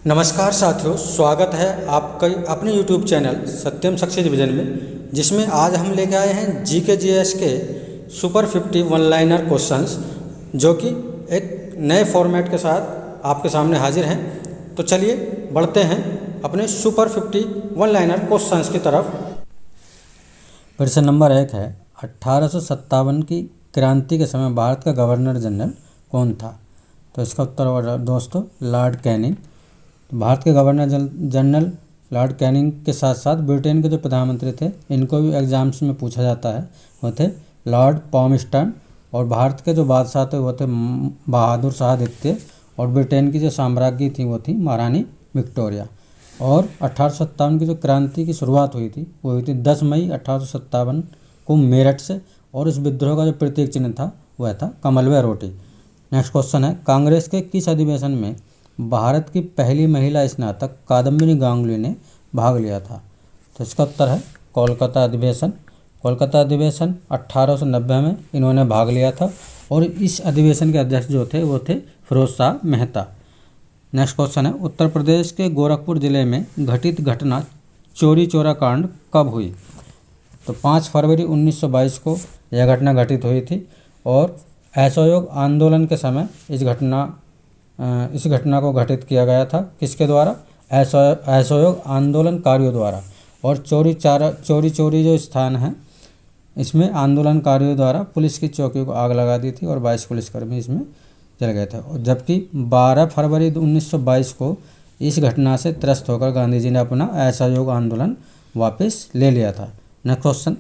नमस्कार साथियों, स्वागत है आपका अपने YouTube चैनल सत्यम सक्सेस विजन में, जिसमें आज हम लेके आए हैं जीके जीएस के सुपर 50 वन लाइनर क्वेश्चंस, जो कि एक नए फॉर्मेट के साथ आपके सामने हाजिर हैं। तो चलिए बढ़ते हैं अपने सुपर 50 वन लाइनर क्वेश्चंस की तरफ। प्रश्न नंबर 1 है, 1857 की क्रांति के समय भारत का गवर्नर जनरल कौन था? तो इसका उत्तर होगा दोस्तों लॉर्ड कैनिंग। भारत के गवर्नर जनरल लॉर्ड कैनिंग के साथ साथ ब्रिटेन के जो प्रधानमंत्री थे, इनको भी एग्जाम्स में पूछा जाता है, वो थे लॉर्ड पामस्टन। और भारत के जो बादशाह थे वो थे बहादुर शाह द्वितीय। और ब्रिटेन की जो साम्राज्ञी थी वो थी महारानी विक्टोरिया। और 1857 की जो क्रांति की शुरुआत हुई थी वो हुई थी 10 मई 1857 को मेरठ से। और इस विद्रोह का जो प्रतीक चिन्ह था वह था कमल व रोटी। नेक्स्ट क्वेश्चन है, कांग्रेस के किस अधिवेशन में भारत की पहली महिला स्नातक कादम्बिनी गांगुली ने भाग लिया था? तो इसका उत्तर है कोलकाता अधिवेशन। कोलकाता अधिवेशन 1890 में इन्होंने भाग लिया था। और इस अधिवेशन के अध्यक्ष जो थे वो थे फिरोज शाह मेहता। नेक्स्ट क्वेश्चन है, उत्तर प्रदेश के गोरखपुर जिले में घटित घटना चोरी चोरा कांड कब हुई? तो 5 फरवरी 1922 को यह घटना घटित हुई थी। और असहयोग आंदोलन के समय इस घटना को घटित किया गया था। किसके द्वारा? असहयोग आंदोलनकारियों द्वारा। और चोरी जो स्थान है, इसमें आंदोलनकारियों द्वारा पुलिस की चौकियों को आग लगा दी थी और 22 पुलिसकर्मी इसमें जल गए थे। और जबकि 12 फरवरी 1922 को इस घटना से त्रस्त होकर गांधी जी ने अपना असहयोग आंदोलन वापस ले लिया था। नेक्स्ट क्वेश्चन,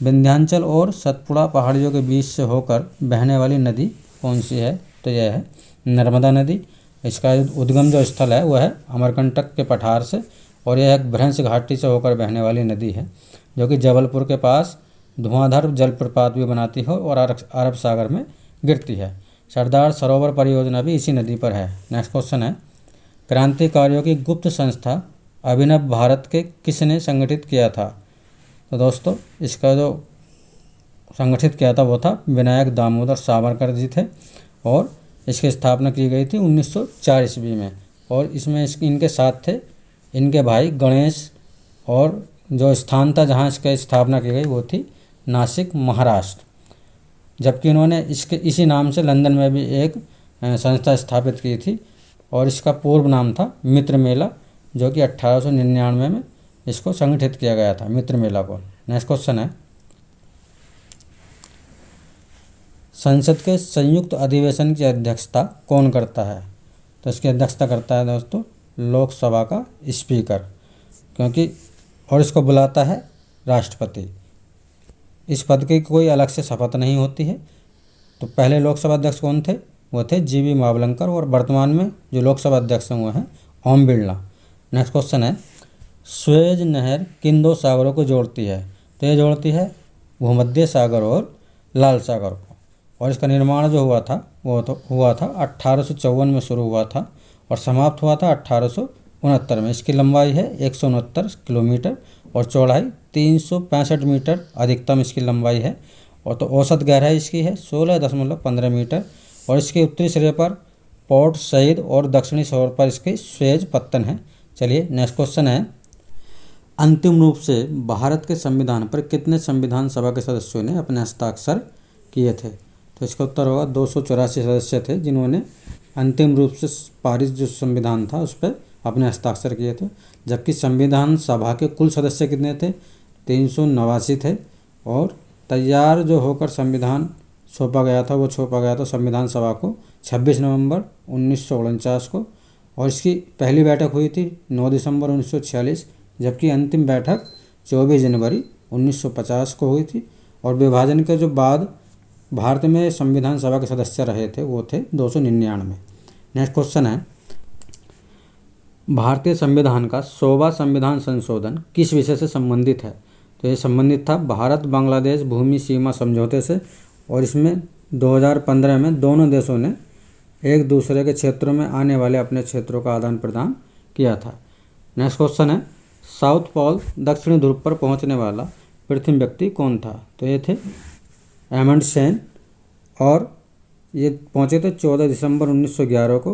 विंध्याचल और सतपुड़ा पहाड़ियों के बीच से होकर बहने वाली नदी कौन सी है? तो यह है नर्मदा नदी। इसका उद्गम जो स्थल है वह है अमरकंटक के पठार से। और यह एक भ्रंश घाटी से होकर बहने वाली नदी है, जो कि जबलपुर के पास धुआंधार जलप्रपात भी बनाती है और अरब सागर में गिरती है। सरदार सरोवर परियोजना भी इसी नदी पर है। नेक्स्ट क्वेश्चन है, क्रांतिकारियों की गुप्त संस्था अभिनव भारत के किसने संगठित किया था? तो दोस्तों इसका जो संगठित किया था वो था विनायक दामोदर सावरकर जी थे। और इसकी स्थापना की गई थी 1904 ईस्वी में। और इसमें इनके साथ थे इनके भाई गणेश। और जो स्थान था जहाँ इसकी स्थापना की गई वो थी नासिक, महाराष्ट्र। जबकि इन्होंने इसी नाम से लंदन में भी एक संस्था स्थापित की थी। और इसका पूर्व नाम था मित्र मेला, जो कि 1899 में इसको संगठित किया गया था, मित्र मेला को। नेक्स्ट क्वेश्चन है, संसद के संयुक्त अधिवेशन की अध्यक्षता कौन करता है? तो इसकी अध्यक्षता करता है दोस्तों लोकसभा का स्पीकर, और इसको बुलाता है राष्ट्रपति। इस पद की कोई अलग से शपथ नहीं होती है। तो पहले लोकसभा अध्यक्ष कौन थे? वो थे जीवी मावलंकर। और वर्तमान में जो लोकसभा अध्यक्ष हैं वो हैं ओम बिरला। नेक्स्ट क्वेश्चन है, स्वेज नहर किन दो सागरों को जोड़ती है? तो ये जोड़ती है भूमध्य सागर और लाल सागर को। और इसका निर्माण जो हुआ था वो तो हुआ था 1854 में शुरू हुआ था और समाप्त हुआ था 1869 में। इसकी लंबाई है 169 किलोमीटर और चौड़ाई 365 मीटर अधिकतम इसकी लंबाई है। और तो औसत गहराई इसकी है 16.15 मीटर। और इसके उत्तरी सिरे पर पोर्ट सईद और दक्षिणी छोर पर इसकी स्वेज पत्तन है। चलिए नेक्स्ट क्वेश्चन है, अंतिम रूप से भारत के संविधान पर कितने संविधान सभा के सदस्यों ने अपने हस्ताक्षर किए थे? तो इसका उत्तर होगा 284 सदस्य थे जिन्होंने अंतिम रूप से पारित जो संविधान था उस पर अपने हस्ताक्षर किए थे। जबकि संविधान सभा के कुल सदस्य कितने थे? 389 थे। और तैयार जो होकर संविधान सौंपा गया था संविधान सभा को 26 नवंबर 1949 को। और इसकी पहली बैठक हुई थी 9 दिसंबर 1946, जबकि अंतिम बैठक 24 जनवरी 1950 को हुई थी। और विभाजन के जो बाद भारत में संविधान सभा के सदस्य रहे थे वो थे 299। नेक्स्ट क्वेश्चन है, भारतीय संविधान का 100वां संविधान संशोधन किस विषय से संबंधित है? तो ये संबंधित था भारत बांग्लादेश भूमि सीमा समझौते से। और इसमें 2015 में दोनों देशों ने एक दूसरे के क्षेत्रों में आने वाले अपने क्षेत्रों का आदान प्रदान किया था। नेक्स्ट क्वेश्चन है, साउथ पोल दक्षिणी ध्रुव पर पहुंचने वाला प्रथम व्यक्ति कौन था? तो ये थे अमंडसेन। और ये पहुंचे थे 14 दिसंबर 1911 को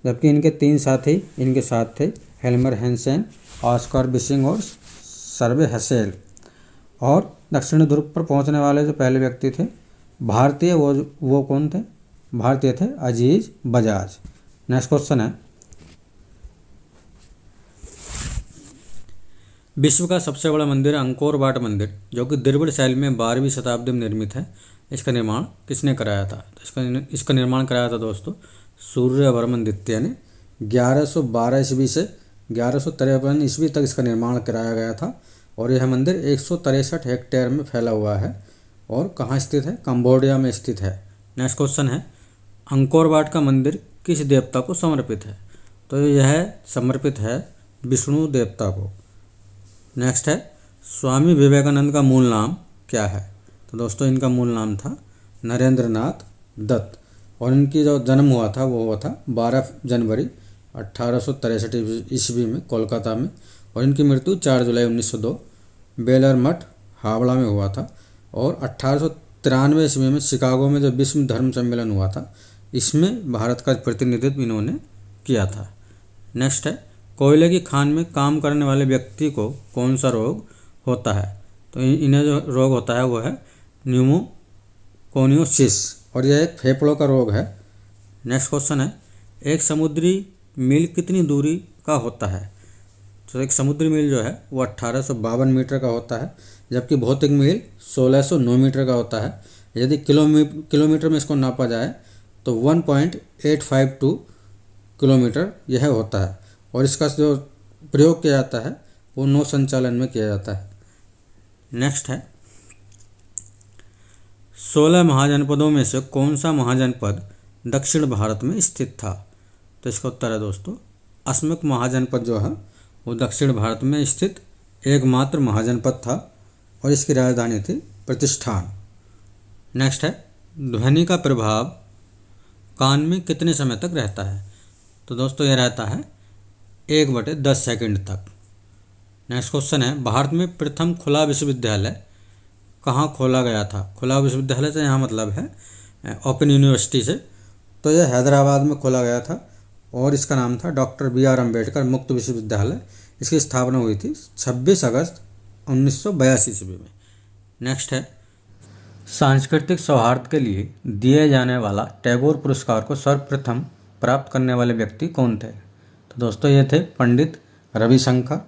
जबकि इनके 3 साथी इनके साथ थे, हेल्मर हेंसेन, ऑस्कर बिसिंग और सर्वे हसेल। और दक्षिण ध्रुव पर पहुंचने वाले जो पहले व्यक्ति थे भारतीय, वो कौन थे? भारतीय थे अजीज बजाज। नेक्स्ट क्वेश्चन है, विश्व का सबसे बड़ा मंदिर अंकोर वाट मंदिर, जो कि द्रविड़ शैली में 12वीं शताब्दी में निर्मित है, इसका निर्माण किसने कराया था? तो इसका निर्माण कराया था दोस्तों सूर्यवर्मन द्वितीय ने। 1112 ईस्वी से 1153 ईस्वी तक इसका निर्माण कराया गया था। और यह मंदिर 163 हेक्टेयर में फैला हुआ है और कहाँ स्थित है? कंबोडिया में स्थित है। नेक्स्ट क्वेश्चन है, अंकोर वाट का मंदिर किस देवता को समर्पित है? तो यह समर्पित है विष्णु देवता को। नेक्स्ट है, स्वामी विवेकानंद का मूल नाम क्या है? तो दोस्तों इनका मूल नाम था नरेंद्र नाथ दत्त। और इनकी जो जन्म हुआ था वो हुआ था 12 जनवरी 1863 ईस्वी में कोलकाता में। और इनकी मृत्यु 4 जुलाई 1902 बेलर मठ हावड़ा में हुआ था। और 1893 ईस्वी में शिकागो में जो विश्व धर्म सम्मेलन हुआ था, इसमें भारत का प्रतिनिधित्व इन्होंने किया था। नेक्स्ट है, कोयले की खान में काम करने वाले व्यक्ति को कौन सा रोग होता है? तो इन्हें जो रोग होता है वो है न्यूमोकोनियोसिस और यह एक फेफड़ों का रोग है। नेक्स्ट क्वेश्चन है, एक समुद्री मील कितनी दूरी का होता है? तो एक समुद्री मील जो है वो 1852 मीटर का होता है, जबकि भौतिक मील 1609 मीटर का होता है। यदि किलोमीटर में इसको नापा जाए तो 1.852 किलोमीटर यह होता है। और इसका जो प्रयोग किया जाता है वो नौ संचालन में किया जाता है। नेक्स्ट है, 16 महाजनपदों में से कौन सा महाजनपद दक्षिण भारत में स्थित था? तो इसका उत्तर है दोस्तों अस्मक महाजनपद जो है वो दक्षिण भारत में स्थित एकमात्र महाजनपद था और इसकी राजधानी थी प्रतिष्ठान। नेक्स्ट है, ध्वनि का प्रभाव कान में कितने समय तक रहता है? तो दोस्तों यह रहता है 1/10 सेकंड तक। नेक्स्ट क्वेश्चन है, भारत में प्रथम खुला विश्वविद्यालय कहाँ खोला गया था? खुला विश्वविद्यालय से यहाँ मतलब है ओपन यूनिवर्सिटी से। तो यह हैदराबाद में खोला गया था और इसका नाम था डॉक्टर BR अम्बेडकर मुक्त विश्वविद्यालय। इसकी स्थापना हुई थी 26 अगस्त 1982 ईस्वी में। नेक्स्ट है, सांस्कृतिक सौहार्द के लिए दिए जाने वाला टैगोर पुरस्कार को सर्वप्रथम प्राप्त करने वाले व्यक्ति कौन थे? तो दोस्तों ये थे पंडित रविशंकर,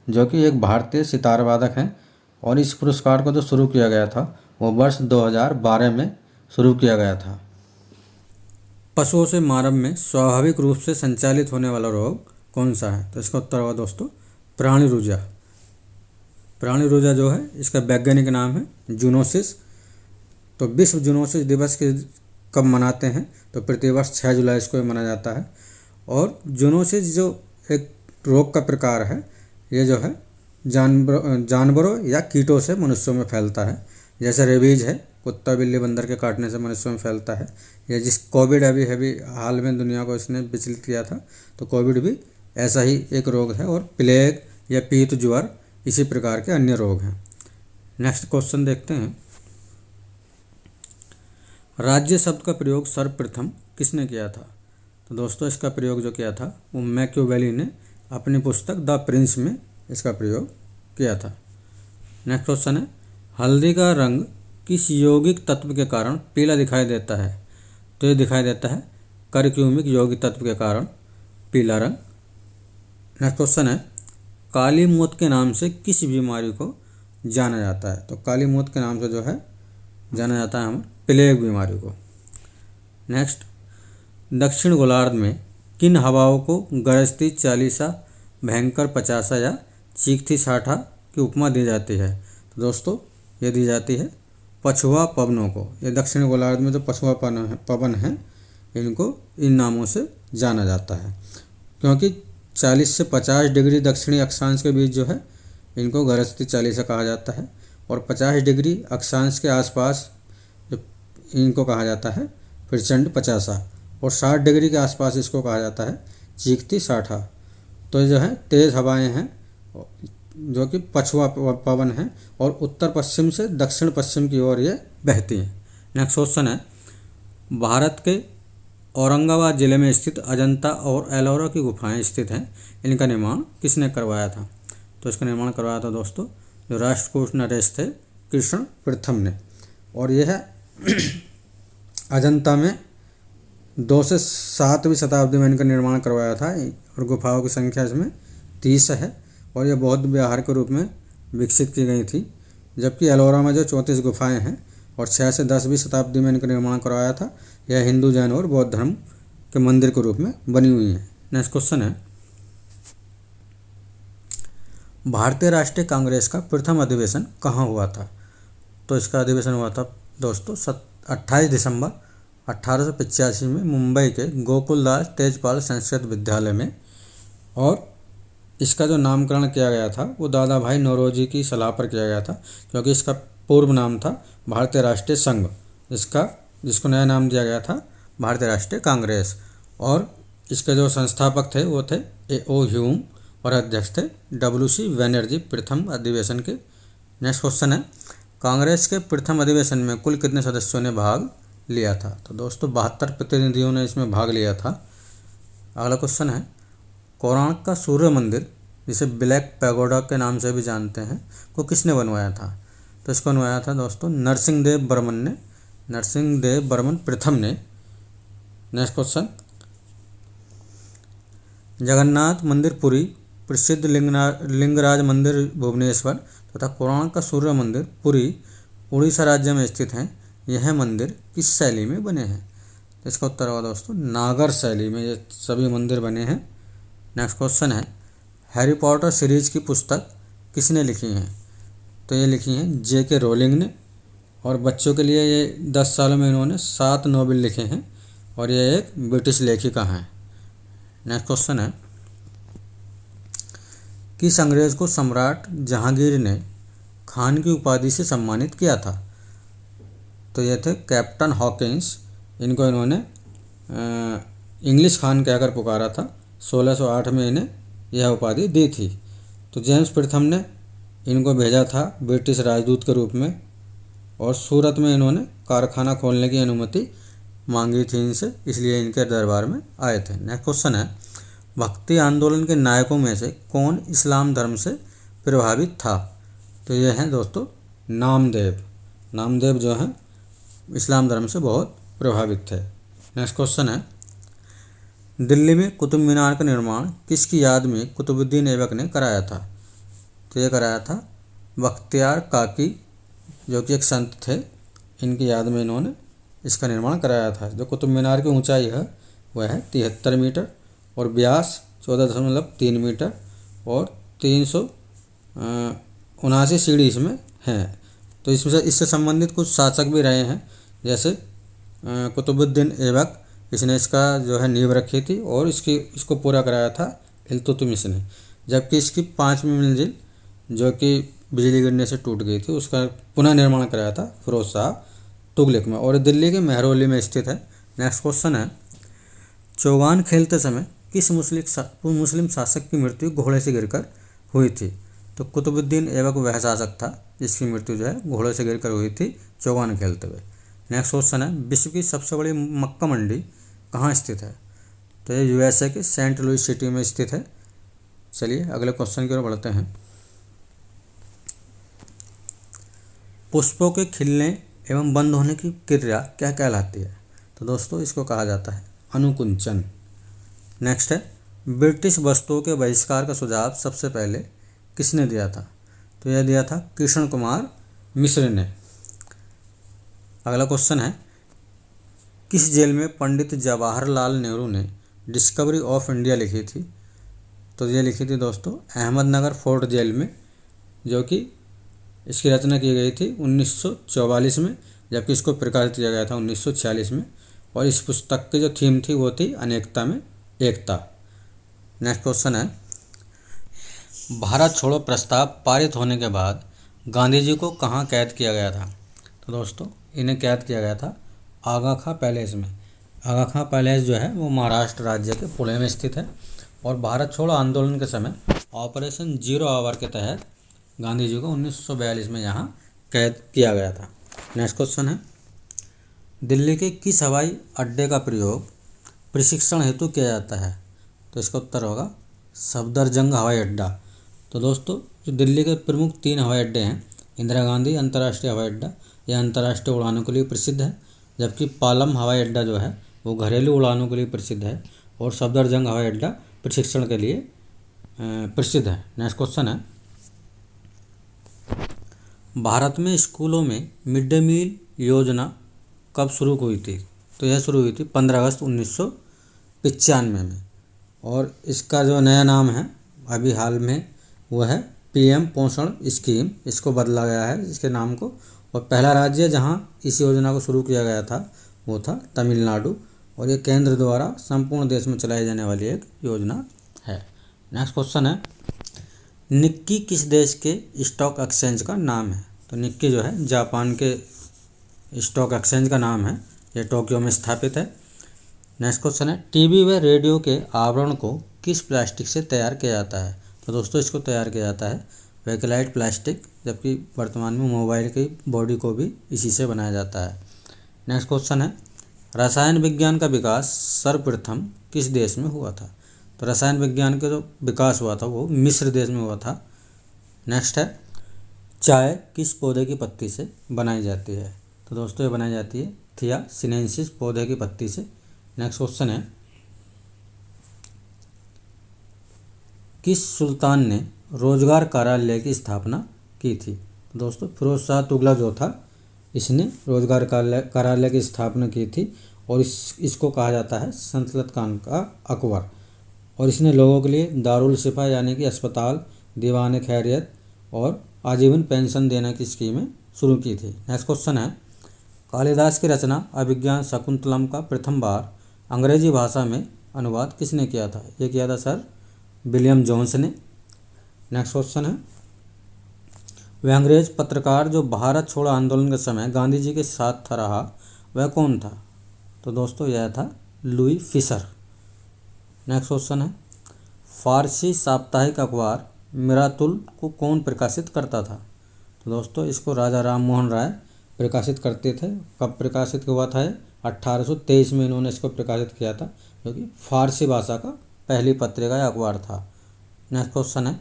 जो कि एक भारतीय सितार वादक हैं। और इस पुरस्कार को जो शुरू किया गया था वो वर्ष 2012 में शुरू किया गया था। पशुओं से मानव में स्वाभाविक रूप से संचालित होने वाला रोग कौन सा है? तो इसका उत्तर होगा दोस्तों प्राणी रुजा। प्राणी रुजा जो है इसका वैज्ञानिक नाम है जूनोसिस। तो विश्व जूनोसिस दिवस के कब मनाते हैं? तो प्रतिवर्ष 6 जुलाई इसको मनाया जाता है। और जूनोसिस जो एक रोग का प्रकार है, ये जो है जानवरों या कीटों से मनुष्यों में फैलता है। जैसे रेबीज है, कुत्ता बिल्ली बंदर के काटने से मनुष्यों में फैलता है। या जिस कोविड अभी हाल में दुनिया को इसने विचलित किया था, तो कोविड भी ऐसा ही एक रोग है। और प्लेग या पीत ज्वर इसी प्रकार के अन्य रोग हैं। नेक्स्ट क्वेश्चन देखते हैं, राज्य शब्द का प्रयोग सर्वप्रथम किसने किया था? तो दोस्तों इसका प्रयोग जो किया था वो मैकियावेली ने अपनी पुस्तक द प्रिंस में इसका प्रयोग किया था। नेक्स्ट क्वेश्चन है, हल्दी का रंग किस यौगिक तत्व के कारण पीला दिखाई देता है? तो ये दिखाई देता है करक्यूमिक यौगिक तत्व के कारण पीला रंग। नेक्स्ट क्वेश्चन है, काली मौत के नाम से किस बीमारी को जाना जाता है? तो काली मौत के नाम से जो है जाना जाता है हम प्लेग बीमारी को। नेक्स्ट, दक्षिण गोलार्ध में किन हवाओं को गरजती 40 भयंकर 50 या चीखती 60 की उपमा दी जाती है? तो दोस्तों ये दी जाती है पछुआ पवनों को। ये दक्षिण गोलार्ध में जो पछुआ पवन है इनको इन नामों से जाना जाता है, क्योंकि 40 से 50 डिग्री दक्षिणी अक्षांश के बीच जो है इनको गरजती 40 कहा जाता है। और 50 डिग्री अक्षांश के आसपास इनको कहा जाता है प्रचंड 50। और 60 डिग्री के आसपास इसको कहा जाता है चीखती 60। तो ये जो है तेज़ हवाएं हैं जो कि पछुआ पवन है और उत्तर पश्चिम से दक्षिण पश्चिम की ओर ये बहती हैं। नेक्स्ट क्वेश्चन है, भारत के औरंगाबाद जिले में स्थित अजंता और एलोरा की गुफाएं स्थित हैं, इनका निर्माण किसने करवाया था? तो इसका निर्माण करवाया था दोस्तों जो राष्ट्रकूट नरेश थे कृष्ण प्रथम ने। और यह अजंता में 2 से 7वीं शताब्दी में इनका निर्माण करवाया था और गुफाओं की संख्या इसमें 30 है और यह बौद्ध विहार के रूप में विकसित की गई थी। जबकि एलोरा में जो 34 गुफाएं हैं और 6 से 10वीं शताब्दी में इनका निर्माण करवाया था, यह हिंदू, जैन और बौद्ध धर्म के मंदिर के रूप में बनी हुई है। नेक्स्ट क्वेश्चन है, भारतीय राष्ट्रीय कांग्रेस का प्रथम अधिवेशन कहाँ हुआ था? तो इसका अधिवेशन हुआ था दोस्तों 28 दिसंबर 1885 में मुंबई के गोकुलदास तेजपाल संस्कृत विद्यालय में। और इसका जो नामकरण किया गया था वो दादा भाई नौरोजी की सलाह पर किया गया था, क्योंकि इसका पूर्व नाम था भारतीय राष्ट्रीय संघ, जिसको नया नाम दिया गया था भारतीय राष्ट्रीय कांग्रेस। और इसके जो संस्थापक थे वो थे A.O. ह्यूम और अध्यक्ष थे W.C. बैनर्जी प्रथम अधिवेशन के। नेक्स्ट क्वेश्चन है, कांग्रेस के प्रथम अधिवेशन में कुल कितने सदस्यों ने भाग लिया था? तो दोस्तों 72 प्रतिनिधियों ने इसमें भाग लिया था। अगला क्वेश्चन है, कोणार्क का सूर्य मंदिर, जिसे ब्लैक पैगोडा के नाम से भी जानते हैं, को किसने बनवाया था? तो इसको बनवाया था दोस्तों नरसिंहदेव बर्मन प्रथम ने। नेक्स्ट क्वेश्चन, जगन्नाथ मंदिर पुरी, प्रसिद्ध लिंगराज मंदिर भुवनेश्वर तथा कोणार्क का सूर्य मंदिर पुरी उड़ीसा राज्य में स्थित हैं। यह मंदिर किस शैली में बने हैं? तो इसका उत्तर होगा दोस्तों नागर शैली में ये सभी मंदिर बने हैं। नेक्स्ट क्वेश्चन है, हैरी पॉटर सीरीज की पुस्तक किसने लिखी है? तो ये लिखी हैं J.K. रोलिंग ने और बच्चों के लिए ये 10 सालों में इन्होंने 7 नॉवेल लिखे हैं और ये एक ब्रिटिश लेखिका हैं। नेक्स्ट क्वेश्चन है, किस अंग्रेज को सम्राट जहांगीर ने खान की उपाधि से सम्मानित किया था? तो ये थे कैप्टन हॉकिंस। इनको इन्होंने इंग्लिश खान कहकर पुकारा था। 1608 में इन्हें यह उपाधि दी थी। तो जेम्स प्रथम ने इनको भेजा था ब्रिटिश राजदूत के रूप में और सूरत में इन्होंने कारखाना खोलने की अनुमति मांगी थी इनसे, इसलिए इनके दरबार में आए थे। नेक्स्ट क्वेश्चन है, भक्ति आंदोलन के नायकों में से कौन इस्लाम धर्म से प्रभावित था? तो ये हैं दोस्तों नामदेव जो हैं इस्लाम धर्म से बहुत प्रभावित थे। नेक्स्ट क्वेश्चन है, दिल्ली में कुतुब मीनार का निर्माण किसकी याद में कुतुबुद्दीन ऐबक ने कराया था? तो ये कराया था बख्तियार काकी, जो कि एक संत थे। इनकी याद में इन्होंने इसका निर्माण कराया था। जो कुतुब मीनार की ऊंचाई है वह है 73 मीटर और व्यास 14.3 मीटर और 379 सीढ़ी इसमें हैं। तो इससे संबंधित कुछ शासक भी रहे हैं, जैसे कुतुबुद्दीन ऐबक, इसने इसका जो है नींव रखी थी और इसको पूरा कराया था इल्तुतमिश ने। जबकि इसकी 5वीं मंजिल जो कि बिजली गिरने से टूट गई थी उसका पुनः निर्माण कराया था फिरोज शाह तुगलक में और दिल्ली के मेहरौली में स्थित है। नेक्स्ट क्वेश्चन है, चौगान खेलते समय किस मुस्लिम शासक की मृत्यु घोड़े से गिरकर हुई थी? तो कुतुबुद्दीन ऐबक वह शासक था जिसकी मृत्यु जो है घोड़े से गिरकर हुई थी चौगान खेलते हुए। नेक्स्ट क्वेश्चन है, विश्व की सबसे बड़ी मक्का मंडी कहाँ स्थित है? तो ये USA के सेंट लुइस सिटी में स्थित है। चलिए अगले क्वेश्चन की ओर बढ़ते हैं। पुष्पों के खिलने एवं बंद होने की क्रिया क्या कहलाती है? तो दोस्तों इसको कहा जाता है अनुकुंचन। नेक्स्ट है, ब्रिटिश वस्तुओं के बहिष्कार का सुझाव सबसे पहले किसने दिया था? तो यह दिया था कृष्ण कुमार मिश्र ने। अगला क्वेश्चन है, किस जेल में पंडित जवाहरलाल नेहरू ने डिस्कवरी ऑफ इंडिया लिखी थी? तो ये लिखी थी दोस्तों अहमदनगर फोर्ट जेल में, जो कि इसकी रचना की गई थी 1944 में, जबकि इसको प्रकाशित किया गया था 1946 में। और इस पुस्तक की जो थीम थी वो थी अनेकता में एकता। नेक्स्ट क्वेश्चन है, भारत छोड़ो प्रस्ताव पारित होने के बाद गांधी जी को कहाँ कैद किया गया था? तो दोस्तों इन्हें कैद किया गया था आगा खां पैलेस में। आगा खां पैलेस जो है वो महाराष्ट्र राज्य के पुणे में स्थित है और भारत छोड़ो आंदोलन के समय ऑपरेशन जीरो आवर के तहत गांधी जी को 1942 में यहाँ कैद किया गया था। नेक्स्ट क्वेश्चन है, दिल्ली के किस हवाई अड्डे का प्रयोग प्रशिक्षण हेतु किया जाता है? तो इसका उत्तर होगा सफदरजंग हवाई अड्डा। तो दोस्तों, जो दिल्ली के प्रमुख 3 हवाई अड्डे हैं, इंदिरा गांधी अंतर्राष्ट्रीय हवाई अड्डा, यह अंतर्राष्ट्रीय उड़ानों के लिए प्रसिद्ध है, जबकि पालम हवाई अड्डा जो है वो घरेलू उड़ानों के लिए प्रसिद्ध है, और सफदरजंग हवाई अड्डा प्रशिक्षण के लिए प्रसिद्ध है। नेक्स्ट क्वेश्चन है, भारत में स्कूलों में मिड डे मील योजना कब शुरू हुई थी? तो यह शुरू हुई थी 15 अगस्त 1995 में, और इसका जो नया नाम है अभी हाल में वो है पीएम पोषण स्कीम। इसको बदला गया है इसके नाम को, और पहला राज्य जहां इस योजना को शुरू किया गया था वो था तमिलनाडु, और ये केंद्र द्वारा संपूर्ण देश में चलाई जाने वाली एक योजना है। नेक्स्ट क्वेश्चन है, निक्की किस देश के स्टॉक एक्सचेंज का नाम है? तो निक्की जो है जापान के स्टॉक एक्सचेंज का नाम है, यह टोक्यो में स्थापित है। नेक्स्ट क्वेश्चन है, टीवी व रेडियो के आवरण को किस प्लास्टिक से तैयार किया जाता है? तो दोस्तों, इसको तैयार किया जाता है बेकेलाइट प्लास्टिक, जबकि वर्तमान में मोबाइल की बॉडी को भी इसी से बनाया जाता है। नेक्स्ट क्वेश्चन है, रसायन विज्ञान का विकास सर्वप्रथम किस देश में हुआ था? तो रसायन विज्ञान का जो विकास हुआ था वो मिस्र देश में हुआ था। नेक्स्ट है, चाय किस पौधे की पत्ती से बनाई जाती है? तो दोस्तों, ये बनाई जाती है थिया सिनेंसिस पौधे की पत्ती से। नेक्स्ट क्वेश्चन है, किस सुल्तान ने रोजगार कार्यालय की स्थापना की थी? तो दोस्तों, फिरोज शाह तुगलक जो था इसने रोजगार कार्यालय की स्थापना की थी, और इसको कहा जाता है सल्तनत खान का अकबर, और इसने लोगों के लिए दारुल शिफा यानी कि अस्पताल, दीवान खैरियत और आजीवन पेंशन देने की स्कीमें शुरू की थी। नेक्स्ट क्वेश्चन है, कालिदास की रचना अभिज्ञान शकुंतलम का प्रथम बार अंग्रेजी भाषा में अनुवाद किसने किया था? ये किया था सर विलियम जोन्स ने। नेक्स्ट क्वेश्चन है, वह अंग्रेज पत्रकार जो भारत छोड़ो आंदोलन के समय गांधी जी के साथ था रहा वह कौन था? तो दोस्तों, यह था लुई फिशर। नेक्स्ट क्वेश्चन है, फारसी साप्ताहिक अखबार मिरातुल को कौन प्रकाशित करता था? तो दोस्तों, इसको राजा राम मोहन राय प्रकाशित करते थे। कब प्रकाशित हुआ था? 1823 में इन्होंने इसको प्रकाशित किया था, जो कि फारसी भाषा का पहली पत्रिका या अखबार था। नेक्स्ट क्वेश्चन है,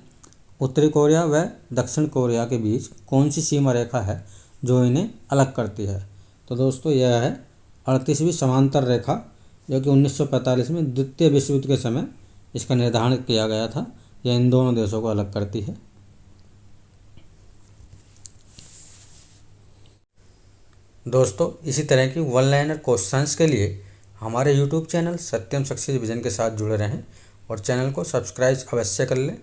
उत्तरी कोरिया व दक्षिण कोरिया के बीच कौन सी सीमा रेखा है जो इन्हें अलग करती है? तो दोस्तों, यह है 38वीं समांतर रेखा, जो कि 1945 में द्वितीय विश्व युद्ध के समय इसका निर्धारण किया गया था। यह इन दोनों देशों को अलग करती है। दोस्तों, इसी तरह की वन लाइनर क्वेश्चंस के लिए हमारे यूट्यूब चैनल सत्यम सक्सेस विजन के साथ जुड़े रहें, और चैनल को सब्सक्राइब अवश्य कर लें।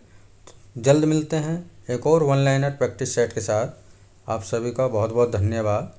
जल्द मिलते हैं एक और वन लाइनर प्रैक्टिस सेट के साथ। आप सभी का बहुत बहुत धन्यवाद।